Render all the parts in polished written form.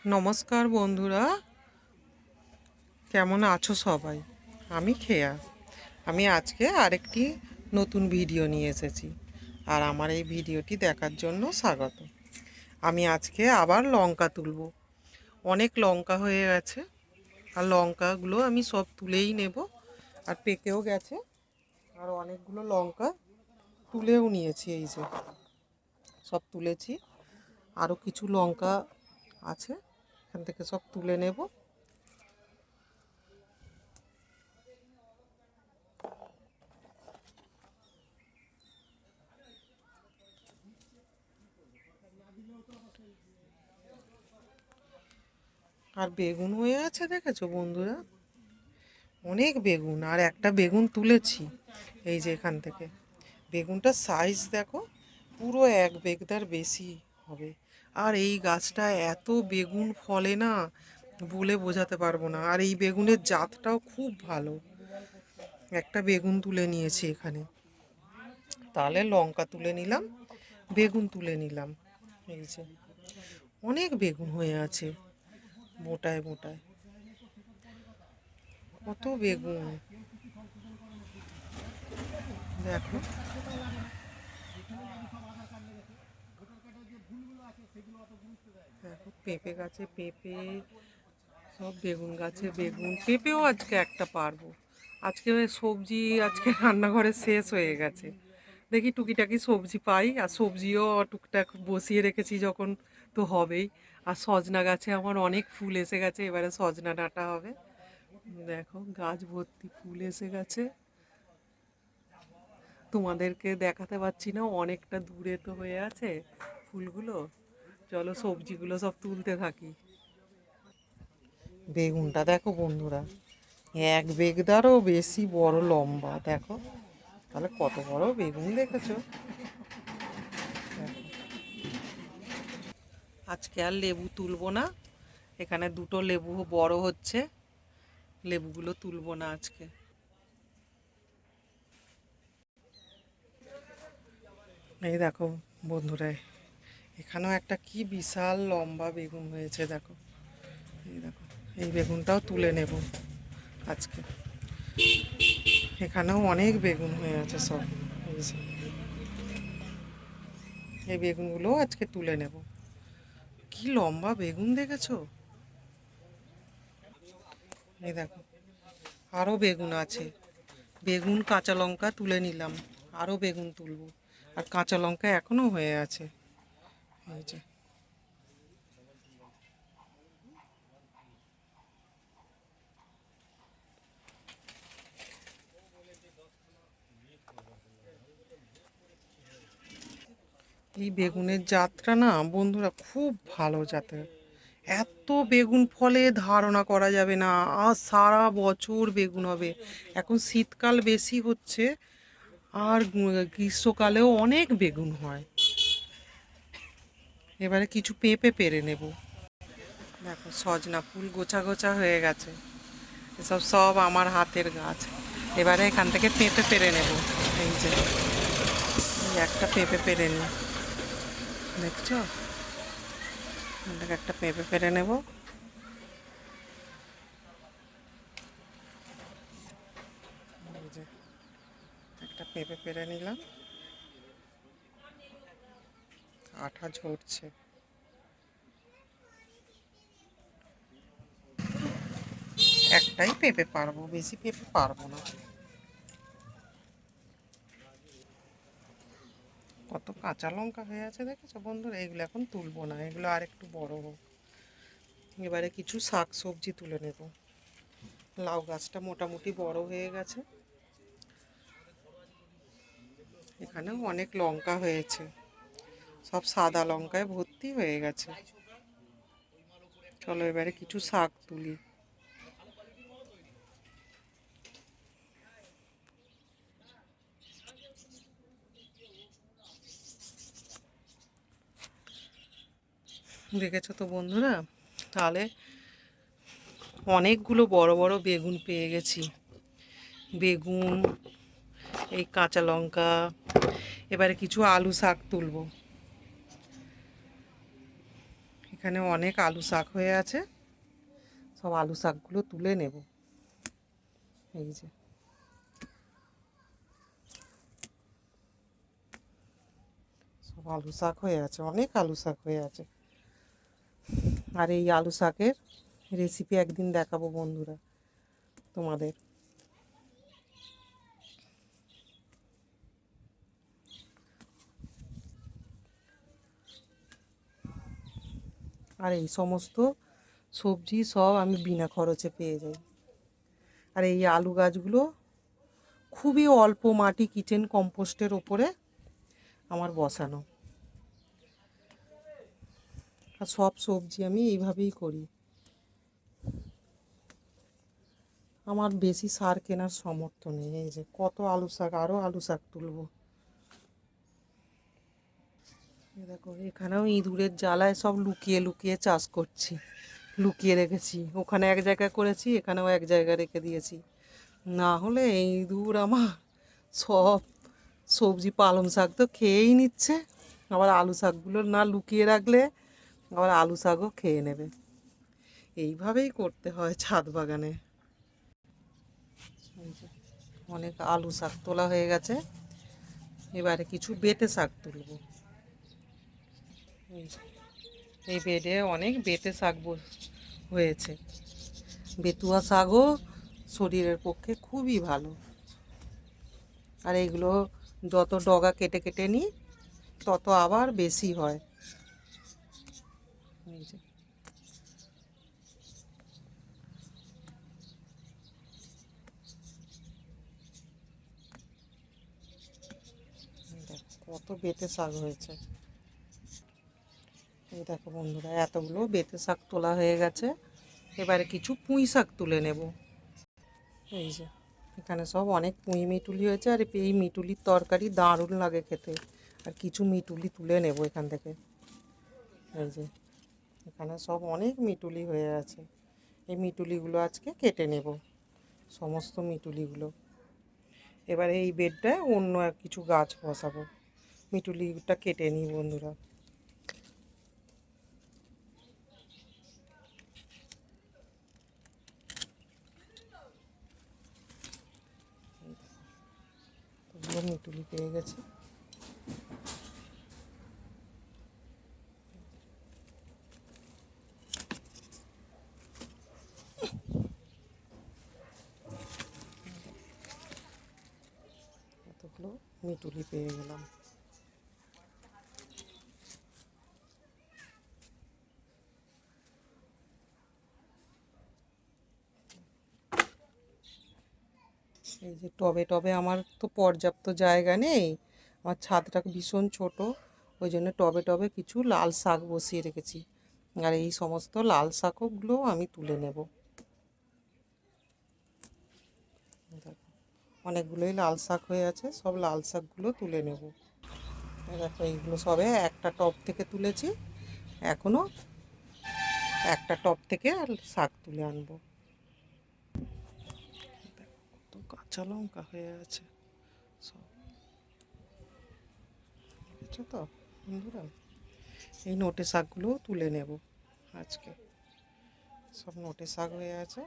নমস্কার বন্ধুরা, কেমন আছো সবাই? আমি খেয়া। আমি আজকে আরেকটি নতুন ভিডিও নিয়ে এসেছি, আর আমার এই ভিডিওটি দেখার জন্য স্বাগত। আমি আজকে আবার লঙ্কা তুলব। অনেক লঙ্কা হয়ে গেছে, আর লঙ্কাগুলো আমি সব তুলেই নেব। আর পেকেও গেছে, আর অনেকগুলো লঙ্কা তুলেও নিয়েছি। এই যে সব তুলেছি, আরও কিছু লঙ্কা আছে, এখান থেকে সব তুলে নেব। আর বেগুন হয়ে আছে, দেখেছো বন্ধুরা? অনেক বেগুন, আর একটা বেগুন তুলেছি এই যে এখান থেকে। বেগুনটার সাইজ দেখো, পুরো এক বেগদার বেশি হবে। আর এই গাছটা এত বেগুন ফলে না, বলে বোঝাতে পারবো না। আর এই বেগুনের জাতটাও খুব ভালো। একটা বেগুন তুলে নিয়েছি এখানে, তাহলে লঙ্কা তুলে নিলাম, বেগুন তুলে নিলাম। এই যে অনেক বেগুন হয়ে আছে, মোটায় মোটায় কত বেগুন দেখো। দেখো পেঁপে গাছে পেঁপে, সব বেগুন গাছে বেগুন। পেঁপেও আজকে একটা পারবো। আজকে সবজি আজকে রান্নাঘরে শেষ হয়ে গেছে। দেখি টুকিটাকি সবজি পাই, আর সবজিও টুকটাক বসিয়ে রেখেছি যখন, তো হবেই। আর সজনা গাছে আমার অনেক ফুল এসে গেছে, এবারে সজনা ডাঁটা হবে। দেখো গাছ ভর্তি ফুল এসে গেছে। তোমাদেরকে দেখাতে পারছি না, অনেকটা দূরে তো হয়ে আছে ফুলগুলো। চলো সবজিগুলো সব তুলতে থাকি। বেগুনটা দেখো বন্ধুরা, এক বেগদারও বেশি বড় লম্বা। দেখো তাহলে কত বড় বেগুন, দেখেছো? আজকে আর লেবু তুলবো না, এখানে দুটো লেবু বড় হচ্ছে, লেবুগুলো তুলবো না আজকে। এই দেখো বন্ধুরা, এখানেও একটা কি বিশাল লম্বা বেগুন হয়েছে, দেখো। এই দেখো, এই বেগুনটাও তুলে নেব আজকে। এখানেও অনেক বেগুন হয়ে আছে সব। এই যে, এই বেগুনগুলো আজকে তুলে নেব। কি লম্বা বেগুন, দেখেছো? এই দেখো আরও বেগুন আছে। বেগুন কাঁচা লঙ্কা তুলে নিলাম, আরও বেগুন তুলবো। আর কাঁচা লঙ্কা এখনও হয়ে আছে। এই যে এই বেগুনের জাতটা না বন্ধুরা খুব ভালো জাতের। এত বেগুন ফলে ধারণা করা যাবে না, আর সারা বছর বেগুন হবে। এখন শীতকাল বেশি হচ্ছে, আর গ্রীষ্মকালেও অনেক বেগুন হয়। এবারে কিছু পেঁপে পেরে নেব। দেখো সজনা ফুল গোছা গোছা হয়ে গেছে, এসব সব আমার হাতের গাছ। এবারে এখান থেকে পেঁপে পেরে নেব। এই যে এই একটা পেঁপে পেরে নিই, দেখছো? এখান থেকে একটা পেঁপে পেরে নেব। এই যে একটা পেঁপে পেরে নিলাম, আঠা ঝরছে। একটাই পেঁপে পারবো, বেশি পেঁপে পারবো না। কত কাঁচা লঙ্কা হয়ে আছে, দেখেছো বন্ধুরা? এগুলো এখন তুলবো না, এগুলো আর একটু বড় হোক। এবারে কিছু শাক সবজি তুলে নেব। লাউ গাছটা মোটামুটি বড় হয়ে গেছে, এখানেও অনেক লঙ্কা হয়েছে, সব সাদা লঙ্কায় ভর্তি হয়ে গেছে। চলো এবারে কিছু শাক তুলি। দেখেছো তো বন্ধুরা, তাহলে অনেকগুলো বড় বড় বেগুন পেয়ে গেছি। বেগুন, এই কাঁচা লঙ্কা, এবারে কিছু আলু শাক তুলবো। এখানে অনেক আলু শাক হয়ে আছে, সব আলু শাকগুলো তুলে নেব। এই যে সব আলু শাক হয়ে আছে, অনেক আলু শাক হয়ে আছে। আর এই আলু শাকের রেসিপি একদিন দেখাবো বন্ধুরা তোমাদের। আর এই সমস্ত সবজি সব আমি বিনা খরচে পেয়ে যাই। আর এই আলু গাছগুলো খুবই অল্প মাটি, কিচেন কম্পোস্টের ওপরে আমার বসানো। আর সব সবজি আমি এইভাবেই করি। আমার বেশি সার কেনার সামর্থ্য নেই। এই যে কত আলু শাক, আরও আলু শাক তুলবো। দেখো এখানেও ইঁদুরের জ্বালায় সব লুকিয়ে লুকিয়ে চাষ করছি, লুকিয়ে রেখেছি। ওখানে এক জায়গায় করেছি, এখানেও এক জায়গায় রেখে দিয়েছি, না হলে এই ইঁদুর আমার সব সবজি পালং শাক তো খেয়েই নিচ্ছে। আবার আলু শাকগুলো না লুকিয়ে রাখলে আবার আলু শাকও খেয়ে নেবে। এইভাবেই করতে হয় ছাদ বাগানে। এই যে অনেক আলু শাক তোলা হয়ে গেছে, এবারে কিছু বেঁটে শাক তুলব। এই বেডে অনেক বেঁটে শাক হয়েছে। বেতুয়া শাকও শরীরের পক্ষে খুবই ভালো। আর এইগুলো যত ডগা কেটে কেটে নিই তত আবার বেশি হয়। এই যে কত বেঁটে শাক হয়েছে। এই দেখো বন্ধুরা, এতগুলো বেঁটে শাক তোলা হয়ে গেছে, এবারে কিছু পুঁই শাক তুলে নেব। এই যে এখানে সব অনেক পুঁই মিটুলি হয়েছে, আর এই মিটুলির তরকারি দারুণ লাগে খেতে। আর কিছু মিটুলি তুলে নেব এখান থেকে। এই যে এখানে সব অনেক মিটুলি হয়ে আছে, এই মিটুলিগুলো আজকে কেটে নেব, সমস্ত মিটুলিগুলো। এবারে এই বেডটায় অন্য কিছু গাছ বসাবো। মিটুলিটা কেটে নিই বন্ধুরা। মিটুলি পেয়ে গেছি। কতগুলো মিটুলি পেয়ে গেলাম। এই যে টবে টবে আমার তো পর্যাপ্ত জায়গা নেই, আমার ছাদটা ভীষণ ছোট, ওই জন্য টবে টবে কিছু লাল শাক বসিয়ে রেখেছি। আর এই সমস্ত লাল শাকগুলো আমি তুলে নেব। দেখো অনেকগুলোই লাল শাক হয়ে আছে, সব লাল শাকগুলো তুলে নেব। দেখো এইগুলো সবে একটা টব থেকে তুলেছি, এখনও একটা টব থেকে আর শাক তুলে আনবো। কত কাঁচা লঙ্কা হয়ে আছে সব, দেখেছো তো বন্ধুরা। এই নোটে শাকগুলোও তুলে নেব আজকে, সব নোটে শাক হয়ে আছে।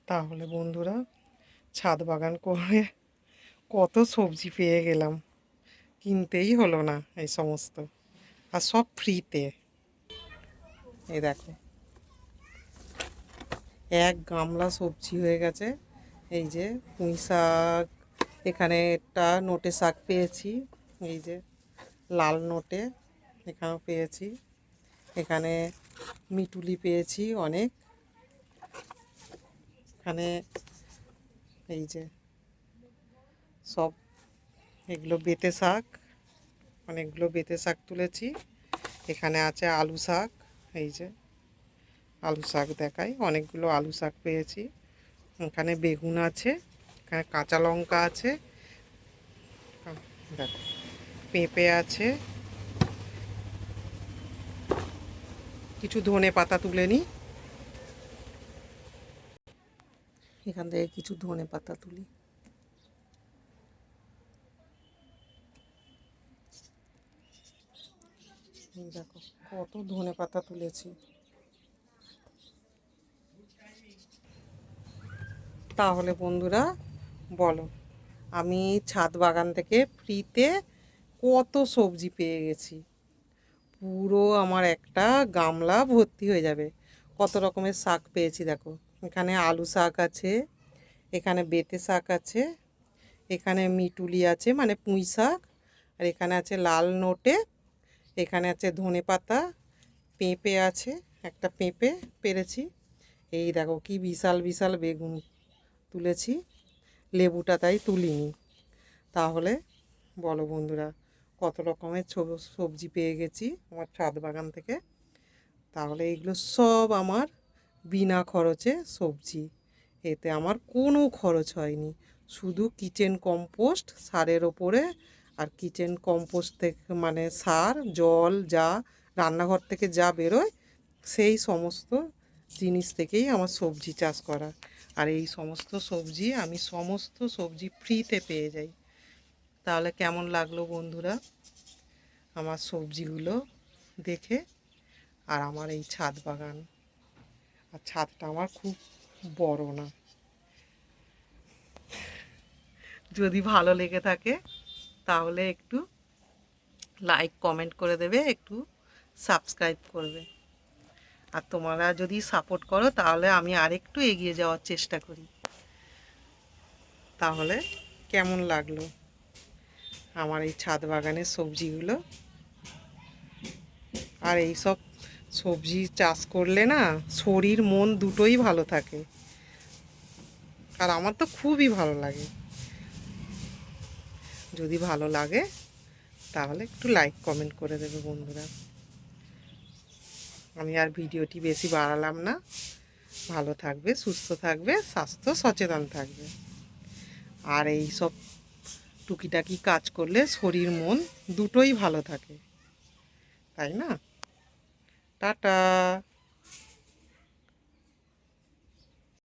তাহলে বন্ধুরা ছাদ বাগান করে কত সবজি পেয়ে গেলাম, কিনতেই হলো না এই সমস্ত, আর সব ফ্রিতে। এই দেখো এক গামলা সবজি হয়ে গেছে। এই যে পুঁই শাক, এখানে একটা নোটে শাক পেয়েছি, এই যে লাল নোটে এখানেও পেয়েছি, এখানে মিটুলি পেয়েছি অনেক, এখানে এই যে সব এগুলো বেঁটে শাক, অনেকগুলো বেঁটে শাক তুলেছি। এখানে আছে আলু শাক, এই যে আলু শাক দেখাই, অনেকগুলো আলু শাক পেয়েছি। এখানে বেগুন আছে, এখানে কাঁচা লঙ্কা আছে, দেখো পেঁপে আছে, কিছু ধনে পাতা তুলে নিই, এখান থেকে কিছু ধনে পাতা তুলি। দেখো কত ধনে পাতা তুলেছি। তাহলে বন্ধুরা বলো, আমি ছাদ বাগান থেকে ফ্রিতে কত সবজি পেয়ে গেছি। পুরো আমার একটা গামলা ভর্তি হয়ে যাবে। কত রকমের শাক পেয়েছি দেখো, এখানে আলু শাক আছে, এখানে বেতে শাক আছে, এখানে মিটুলি আছে মানে পুঁই শাক, আর এখানে আছে লাল নোটে, এখানে আছে ধনে পাতা, পেঁপে আছে, একটা পেঁপে পেরেছি। এই দেখো কি বিশাল বিশাল বেগুন তুলেছি, লেবুটা তাই তুলিনি। তাহলে বলো বন্ধুরা, কত রকমের সবজি পেয়ে গেছি আমার ছাদ বাগান থেকে। তাহলে এইগুলো সব আমার বিনা খরচে সবজি, এতে আমার কোনো খরচ হয়নি, শুধু কিচেন কম্পোস্ট সারের ওপরে, আর কিচেন কম্পোস্ট থেকে মানে সার জল যা রান্নাঘর থেকে যা বেরোয় সেই সমস্ত জিনিস থেকেই আমার সবজি চাষ করা। আর এই সমস্ত সবজি আমি সমস্ত সবজি ফ্রিতে পেয়ে যাই। তাহলে কেমন লাগলো বন্ধুরা আমার সবজিগুলো দেখে, আর আমার এই ছাদ বাগান। আর ছাদটা আমার খুব বড় না। যদি ভালো লেগে থাকে তাহলে একটু লাইক কমেন্ট করে দেবে, একটু সাবস্ক্রাইব করবে। আর তোমরা যদি সাপোর্ট করো তাহলে আমি আরেকটু এগিয়ে যাওয়ার চেষ্টা করি। তাহলে কেমন লাগলো আমার এই ছাদ বাগানের সবজিগুলো? আর এই সব সবজি চাষ করলে না শরীর মন দুটোই ভালো থাকে, আর আমার তো খুবই ভালো লাগে। যদি ভালো লাগে তাহলে একটু লাইক কমেন্ট করে দেবে বন্ধুরা। আমি আর ভিডিওটি বেশি বাড়ালাম না। ভালো থাকবে, সুস্থ থাকবে, স্বাস্থ্য সচেতন থাকবে। আর এই সব টুকিটাকি কাজ করলে শরীর মন দুটোই ভালো থাকে, তাই না? টাটা।